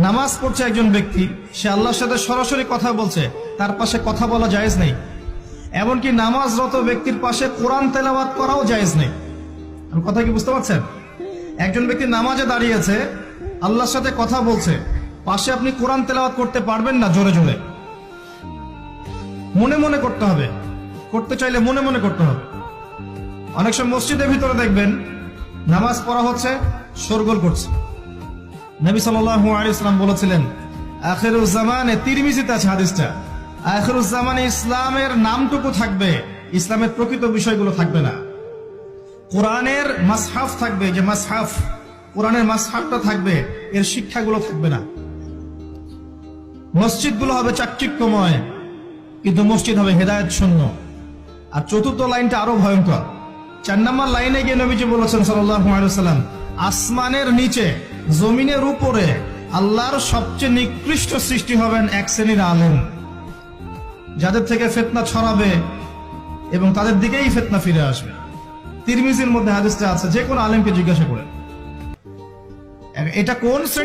নামাজ পড়ছে একজন ব্যক্তি, সে আল্লাহর সাথে সরাসরি কথা বলছে, তার পাশে কথা বলা জায়েজ নেই। এমনকি নামাজরত ব্যক্তির পাশে কোরআন তেলাওয়াত করাও জায়েজ নেই। আমি কথা কি বুঝতে পারছেন? একজন ব্যক্তি নামাজে দাঁড়িয়েছে, আল্লাহর সাথে কথা বলছে, পাশে আপনি কোরআন তেলাওয়াত করতে পারবেন না জোরে জোরে। মনে মনে করতে হবে, করতে চাইলে মনে মনে করতে হবে। অনেক সময় মসজিদের ভিতরে দেখবেন নামাজ পড়া হচ্ছে, শোরগোল করছে। নবী সাল্লাল্লাহু আলাইহি ওয়াসাল্লাম বলেছিলেন, আখিরুজ জামানে, তিরমিজিতে আছে হাদিসটা, আখিরুজ জামানে ইসলামের নামটুকু থাকবে, ইসলামের প্রকৃত বিষয়গুলো থাকবে না। কোরআনের মাসহাফ থাকবে, যে মাসহাফ, কোরআনের মাসহাফটা থাকবে, এর শিক্ষাগুলো থাকবে না। মসজিদগুলো হবে চাকচিক্যময়, কিন্তু মসজিদ হবে হেদায়েত শূন্য। আর চতুর্থ লাইনটা আরো ভয়ঙ্কর। 4 নম্বর লাইনে গিয়ে নবীজি বলেছেন সাল্লাল্লাহু আলাইহি ওয়াসাল্লাম, আসমানের নিচে জমিনের উপরে আল্লাহর সবচেয়ে নিকৃষ্ট সৃষ্টি হবেন এক শ্রেণীর আলেম, যাদের থেকে ফিতনা ছড়াবে এবং তাদের দিকেই ফিতনা ফিরে আসবে। তিরমিজির মধ্যে হাদিসটা আছে, যে কোনো আলেমকে জিজ্ঞাসা করে এটা কোন শ্রেণী